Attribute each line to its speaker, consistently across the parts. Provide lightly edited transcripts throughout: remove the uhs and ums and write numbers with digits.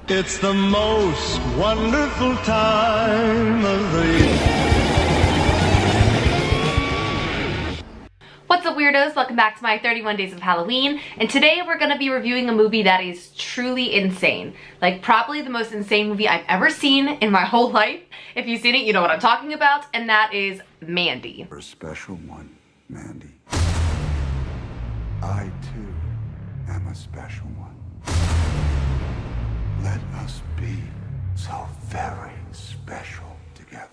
Speaker 1: It's the most wonderful time of the year.
Speaker 2: What's up, weirdos? Welcome back to my 31 Days of Halloween, and today we're gonna be reviewing a movie that is truly insane. Like, probably the most insane movie I've ever seen in my whole life. If you've seen it, you know what I'm talking about, and that is Mandy.
Speaker 3: You're a special one, Mandy. I, too, am a special one. Let us be so very special together.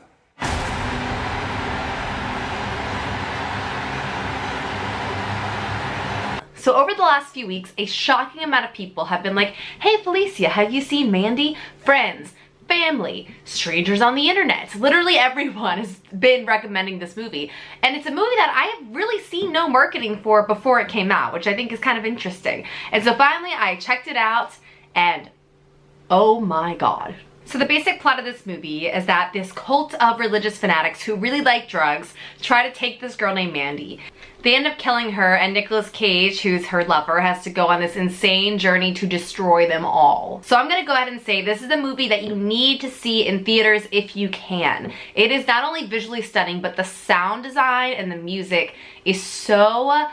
Speaker 2: So over the last few weeks, a shocking amount of people have been like, hey Felicia, have you seen Mandy? Friends, family, strangers on the internet. Literally everyone has been recommending this movie. And it's a movie that I have really seen no marketing for before it came out, which I think is kind of interesting. And so finally I checked it out and oh my god. So the basic plot of this movie is that this cult of religious fanatics who really like drugs try to take this girl named Mandy. They end up killing her, and Nicolas Cage, who's her lover, has to go on this insane journey to destroy them all. So I'm gonna go ahead and say this is a movie that you need to see in theaters if you can. It is not only visually stunning, but the sound design and the music is so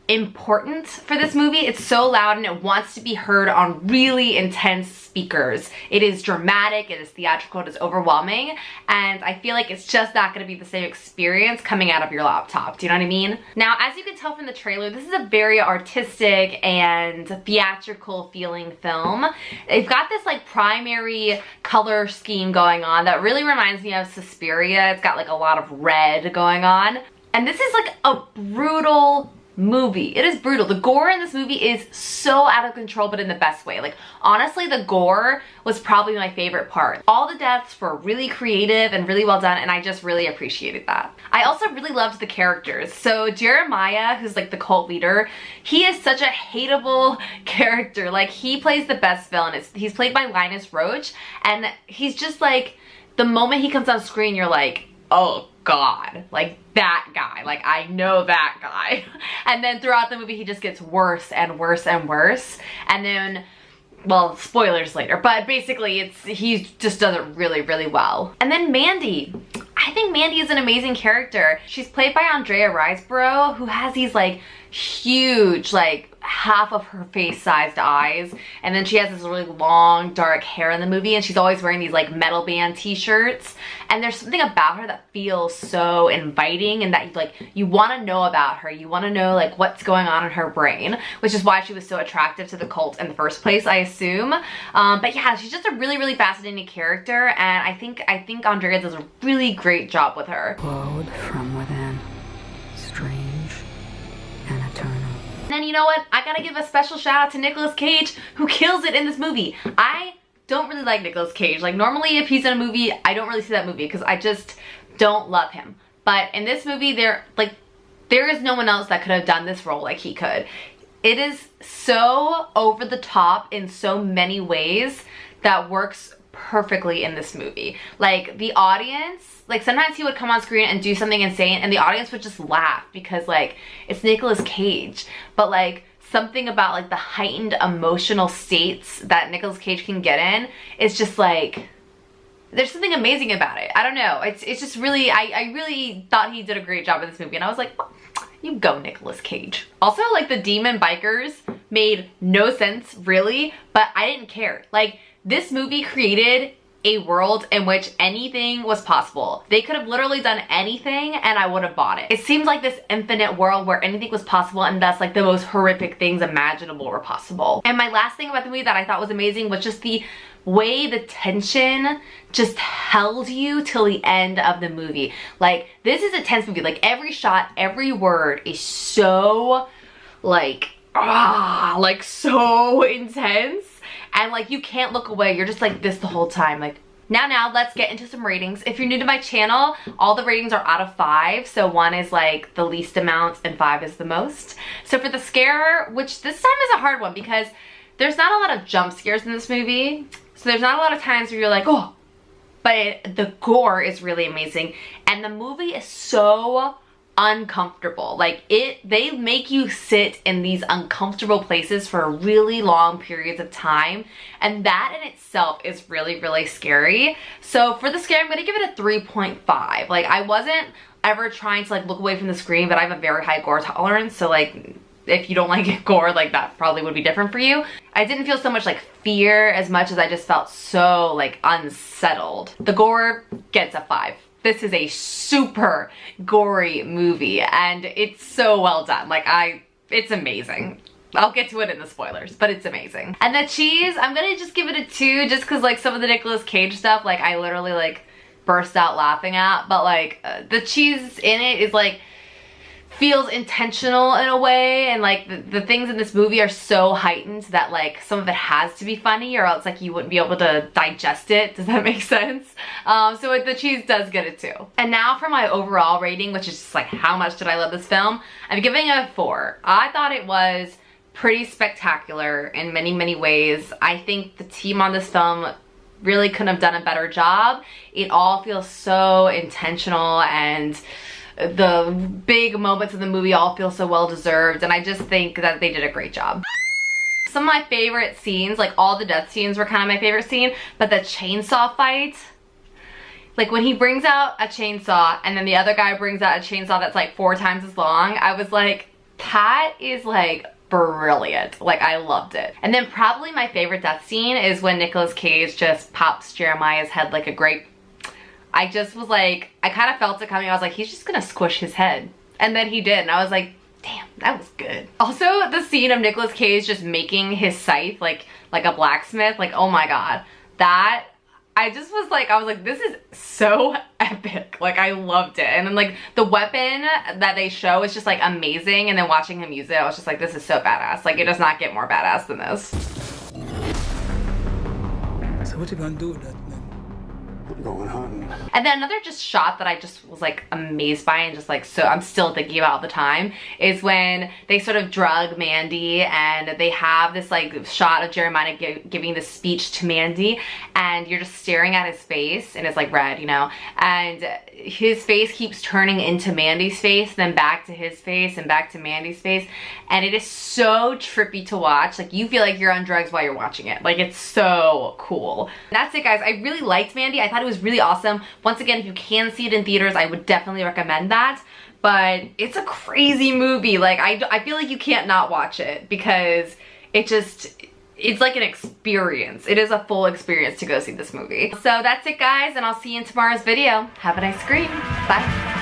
Speaker 2: important for this movie. It's so loud and it wants to be heard on really intense speakers. It is dramatic, it is theatrical, it is overwhelming, and I feel like it's just not going to be the same experience coming out of your laptop. Do you know what I mean? Now, as you can tell from the trailer, this is a very artistic and theatrical feeling film. They've got this like primary color scheme going on that really reminds me of Suspiria. It's got like a lot of red going on. And this is like a brutal movie. It is brutal. The gore in this movie is so out of control, but in the best way. Like, honestly, the gore was probably my favorite part. All the deaths were really creative and really well done, and I just really appreciated that. I also really loved the characters. So Jeremiah, who's like the cult leader, he is such a hateable character. Like, he plays the best villain. He's played by Linus Roach, and he's just like, the moment he comes on screen, you're like, oh god, like that guy, like I know that guy. And then throughout the movie he just gets worse and worse and worse, and then, well, spoilers later, but basically he just does it really, really well. And then Mandy. I think Mandy is an amazing character. She's played by Andrea Riseborough, who has these like huge, like half of her face sized eyes, and then she has this really long dark hair in the movie, and she's always wearing these like metal band t-shirts, and there's something about her that feels so inviting and that like you want to know about her. You want to know like what's going on in her brain, which is why she was so attractive to the cult in the first place, I assume. But yeah, she's just a really, really fascinating character, and I think Andrea does a really great job with her.
Speaker 4: Glowed from within, strange and eternal.
Speaker 2: And then, you know what? I gotta give a special shout out to Nicolas Cage, who kills it in this movie. I don't really like Nicolas Cage. Like, normally if he's in a movie, I don't really see that movie because I just don't love him. But in this movie, there is no one else that could have done this role like he could. It is so over the top in so many ways that works perfectly in this movie. Like, the audience, like sometimes he would come on screen and do something insane and the audience would just laugh because like it's Nicolas Cage, but like something about like the heightened emotional states that Nicolas Cage can get in is just like, there's something amazing about it. I don't know, it's just really, I really thought he did a great job in this movie, and I was like, well, you go Nicolas Cage. Also, like, the demon bikers made no sense really, but I didn't care. Like, this movie created a world in which anything was possible. They could have literally done anything and I would have bought it. It seems like this infinite world where anything was possible, and thus like the most horrific things imaginable were possible. And my last thing about the movie that I thought was amazing was just the way the tension just held you till the end of the movie. Like, this is a tense movie. Like, every shot, every word is so like so intense, and like you can't look away. You're just like this the whole time. Like, now let's get into some ratings. If you're new to my channel, all the ratings are out of 5. So 1 is like the least amount and 5 is the most. So for the scare, which this time is a hard one because there's not a lot of jump scares in this movie. So there's not a lot of times where you're like, oh, but the gore is really amazing. And the movie is so uncomfortable. Like they make you sit in these uncomfortable places for really long periods of time, and that in itself is really, really scary. So for the scare, I'm gonna give it a 3.5. Like, I wasn't ever trying to like look away from the screen, but I have a very high gore tolerance, so like if you don't like gore, like that probably would be different for you. I didn't feel so much like fear as much as I just felt so like unsettled. The gore gets a 5. This is a super gory movie, and it's so well done. Like, it's amazing. I'll get to it in the spoilers, but it's amazing. And the cheese, I'm gonna just give it a 2, just cause like some of the Nicolas Cage stuff, like I literally like burst out laughing at, but like the cheese in it is like, feels intentional in a way, and like the things in this movie are so heightened that like some of it has to be funny, or else like you wouldn't be able to digest it. Does that make sense? So the cheese does get it too. And now for my overall rating, which is just like how much did I love this film, I'm giving it a 4. I thought it was pretty spectacular in many, many ways. I think the team on this film really couldn't have done a better job. It all feels so intentional, and the big moments of the movie all feel so well deserved, and I just think that they did a great job. Some of my favorite scenes, like all the death scenes were kind of my favorite scene, but the chainsaw fight, like when he brings out a chainsaw and then the other guy brings out a chainsaw that's like 4 times as long, I was like, that is like brilliant. Like, I loved it. And then probably my favorite death scene is when Nicolas Cage just pops Jeremiah's head like a grape. I just was like, I kind of felt it coming. I was like, he's just gonna squish his head. And then he did, and I was like, damn, that was good. Also, the scene of Nicolas Cage just making his scythe like a blacksmith, like, oh my god. That, I just was like, I was like, this is so epic. Like, I loved it. And then like the weapon that they show is just like amazing, and then watching him use it, I was just like, this is so badass. Like, it does not get more badass than this.
Speaker 5: So what you gonna do with that, man?
Speaker 3: I'm going hunting.
Speaker 2: And then another just shot that I just was like amazed by, and just like, so I'm still thinking about all the time, is when they sort of drug Mandy and they have this like shot of Jeremiah giving this speech to Mandy, and you're just staring at his face, and it's like red, you know, and his face keeps turning into Mandy's face, then back to his face and back to Mandy's face, and it is so trippy to watch. Like, you feel like you're on drugs while you're watching it. Like, it's so cool. That's it, guys. I really liked Mandy. I thought it was really awesome. Once again, if you can see it in theaters, I would definitely recommend that. But it's a crazy movie. Like, I feel like you can't not watch it, because it just, it's like an experience. It is a full experience to go see this movie. So that's it, guys, and I'll see you in tomorrow's video. Have a nice scream. Bye.